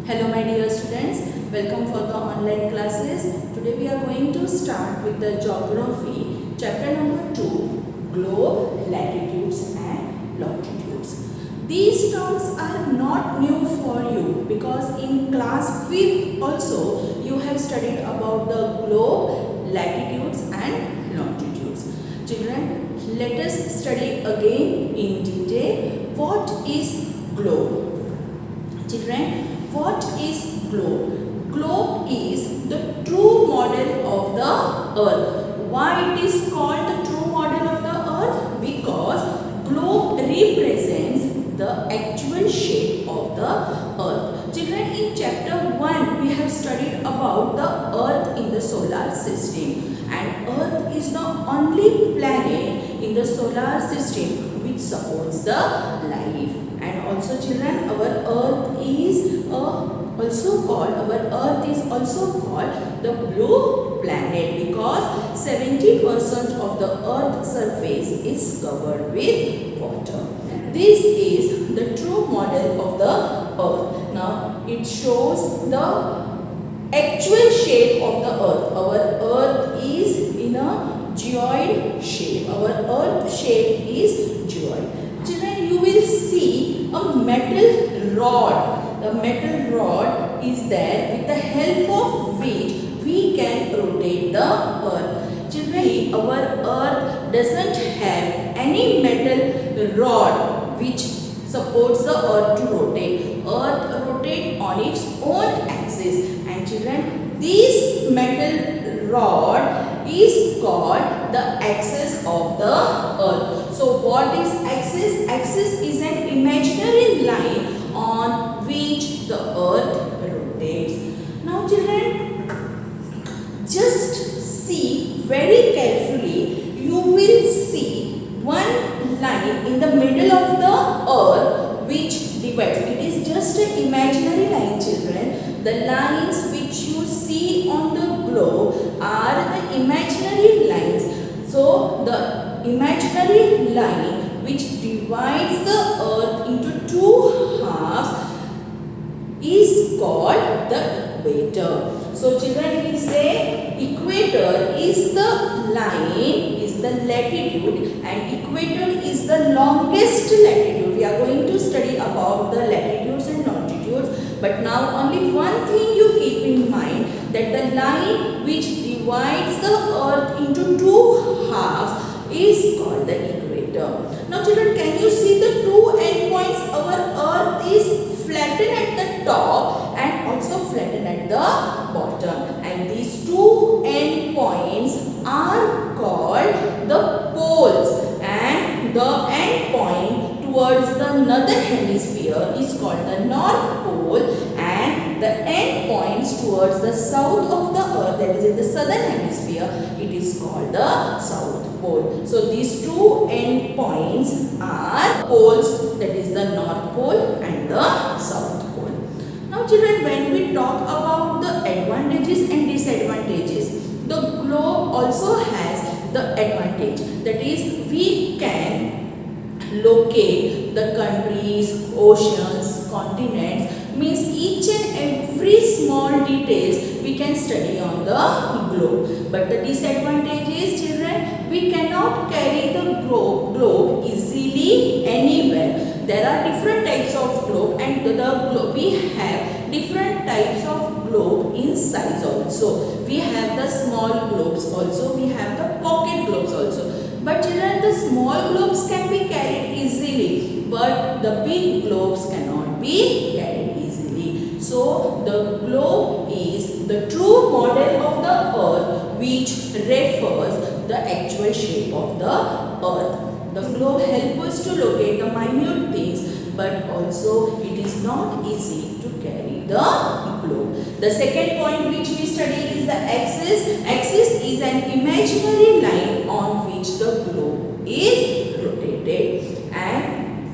Hello my dear students, welcome for the online classes. Today we are going to start with the geography chapter number 2, globe, latitudes and longitudes. These terms are not new for you because in class 5th also you have studied about the globe, latitudes and longitudes. Children, let us study again in detail what is globe. Children, what is globe? Globe is the true model of the earth. Why it is called the true model of the earth? Because globe represents the actual shape of the earth. Children, in chapter 1 we have studied about the earth in the solar system, and earth is the only planet in the solar system which supports the life. And also children, our earth is also called the blue planet because 70% of the earth's surface is covered with water. This is the true model of the earth. Now it shows the actual shape of the earth. Our earth is in a geoid shape. Our earth shape is geoid. Children, you will see a metal rod. The metal rod is there with the help of which we can rotate the earth. Children, our earth doesn't have any metal rod which supports the earth to rotate. Earth rotates on its own axis. And children, this metal rod is called the axis of the earth. So what is axis? Axis is an imaginary line on which the earth rotates. Now children, just see very carefully. You will see one line in the middle of the earth which divides. It is just an imaginary line, children. The lines which you see on the globe are the imaginary lines. So the imaginary line which divides the earth into two halves is called the equator. So children, we say equator is the line, is the latitude, and equator is the longest latitude. We are going to study about the latitudes and longitudes, but now only one thing you keep in mind, that the line which divides the earth into two halves is called the equator. Now children, can you see the two endpoints? Our earth is flattened at the top and also flattened at the bottom, and these two endpoints are called the poles, and the end point towards the northern hemisphere is called the north pole, and the end points towards the south of the earth, that is in the southern hemisphere, it is called the south pole. So these two end points are poles, that is the north pole and the south pole. Now children, when we talk about the advantages and disadvantages, the globe also has the advantage, that is we can locate the countries, oceans, continents, means each and every small details we can study on the globe. But the disadvantage is, children, we cannot carry the globe easily anywhere. There are different types of globe, and we have different types of globe in size also. We have the small globes also, we have the pocket globes also. But children, the small globes can be carried easily, but the big globes cannot be carried easily. So the globe is the true model of the earth which refers the actual shape of the earth. The globe helps us to locate the minute things, but also it is not easy to carry the globe. The second point which we study is the axis. Axis is an imaginary line on which the globe is rotated. And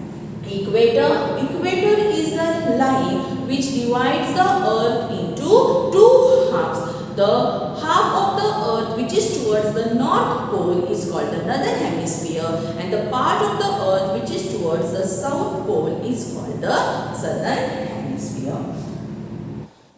equator is the line which divides the earth into two halves. The half of the earth which is towards the north pole is called the northern hemisphere, and the part of the earth which is towards the south pole is called the southern hemisphere.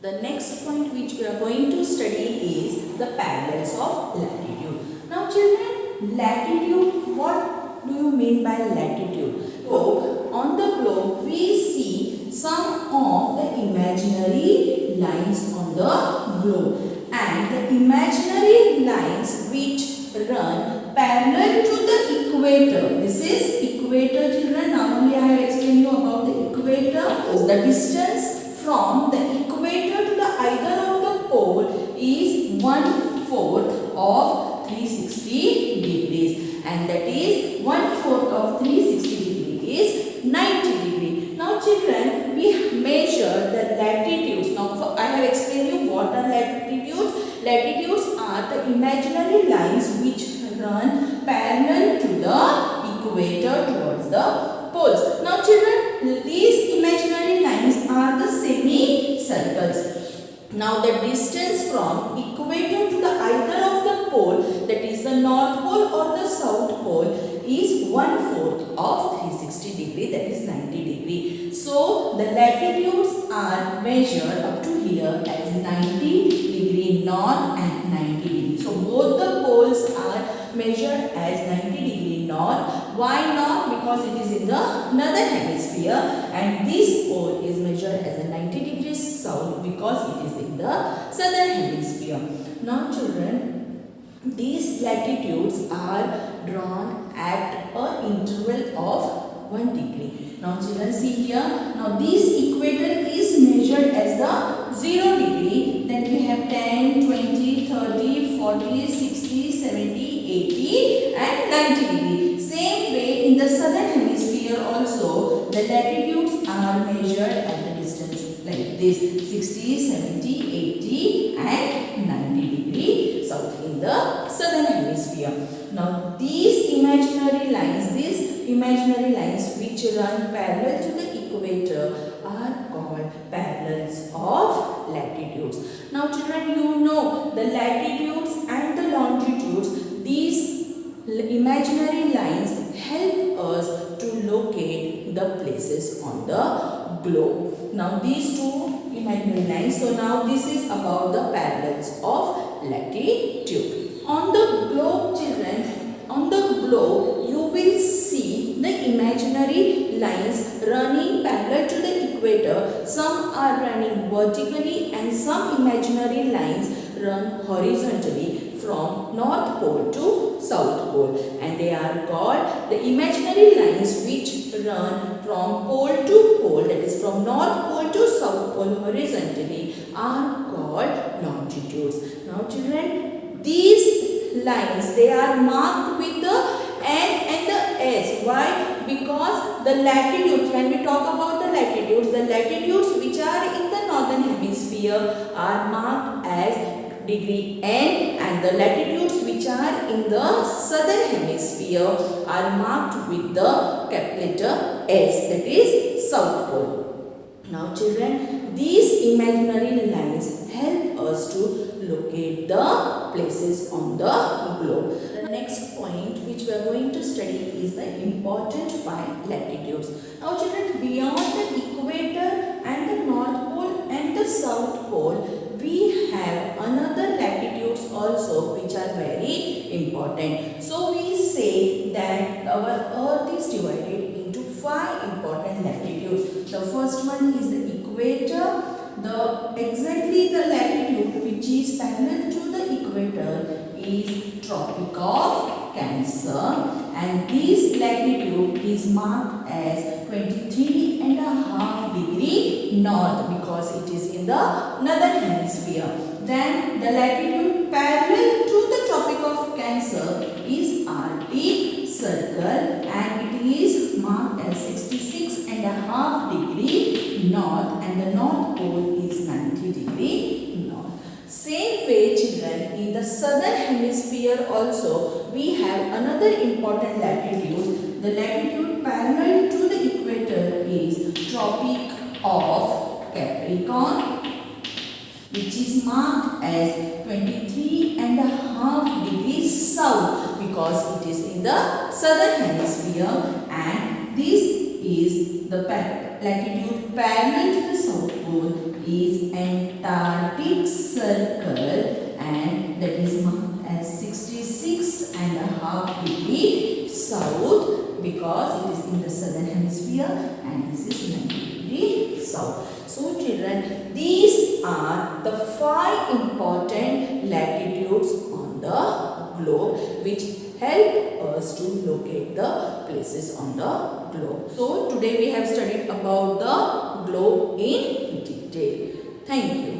The next point which we are going to study is the parallels of latitude. Now children, latitude, what do you mean by latitude? So, on the globe we see some of the imaginary lines on the globe, and the imaginary lines which run parallel to the equator. This is equator, children. Now only I have explained you about the equator. The distance from the equator to the either of the pole is 1/4 of 360 degrees, and that is 1/4 of 360 degree is 90 degree. Now children, we measure the latitudes. Now I have explained you what are latitudes. Latitudes are the imaginary lines which run parallel to the equator towards the poles. Now children, these imaginary lines are the semicircles. Now the distance from equator to the either of the pole, that is the north pole or the south pole, is 1/4 of 360 degree, that is 90 degree. So the latitudes are measured up to here as 90 degree north and 90 degree. So both the poles are measured as 90 degree north. Why north? Because it is in the northern hemisphere, and this pole is measured as a 90 degrees south because it is in the southern hemisphere. Now children, these latitudes are drawn at an interval of 1 degree. Now children, see here. Now this equator is measured as the 0 degree. Then we have 10, 20, 30, 40, 60, 70, 80 and 90 degree. Same way in the southern hemisphere also the latitudes are measured at the distance like this, 60, 70, 80 and 90 degree south in the southern hemisphere. Now these imaginary lines which run parallel to the equator are called parallels of latitudes. Now children, you know the latitudes and the longitudes, these imaginary lines help us to locate the places on the globe. Now these two imaginary lines, so now this is about the parallels of latitude. On the globe children, on the globe you will see the imaginary lines running parallel to the equator. Some are running vertically and some imaginary lines run horizontally from north pole to south pole, and they are called the imaginary lines which run from pole to pole, that is from north pole to south pole horizontally, are called longitudes. Now children, these lines, they are marked with the N and the S. Why? Because the latitudes, when we talk about the latitudes which are in the northern hemisphere are marked as degree N, and the latitudes which are in the southern hemisphere are marked with the capital S, that is south pole. Now children, these imaginary lines help us to locate the places on the globe. The next point which we are going to study is the important 5 latitudes. Now children, beyond the equator and the north pole and the south pole, we have another latitudes also which are very important. So we say that our earth is divided into 5 important latitudes. The first one is the equator. Exactly the latitude which is parallel to the equator is Tropic of Cancer, and this latitude is marked as 23.5 degree north because it is in the northern hemisphere. Then the latitude parallel to the Tropic of Cancer is Arctic Circle, and it is marked as 66.5 degree north, and the north pole is 90 degree north. Same way children, in the southern hemisphere also we have another important latitude. The latitude parallel to the equator is Tropic of Capricorn, which is marked as 23.5 degrees south because it is in the southern hemisphere, and this is the latitude parallel to the South Pole is Antarctic Circle, and that is marked as 66.5 degrees south because it is in the southern hemisphere, and this is 90 degrees south. So children, these are the 5 important latitudes on the globe which help us to locate the places on the globe. So today we have studied about the globe in detail. Thank you.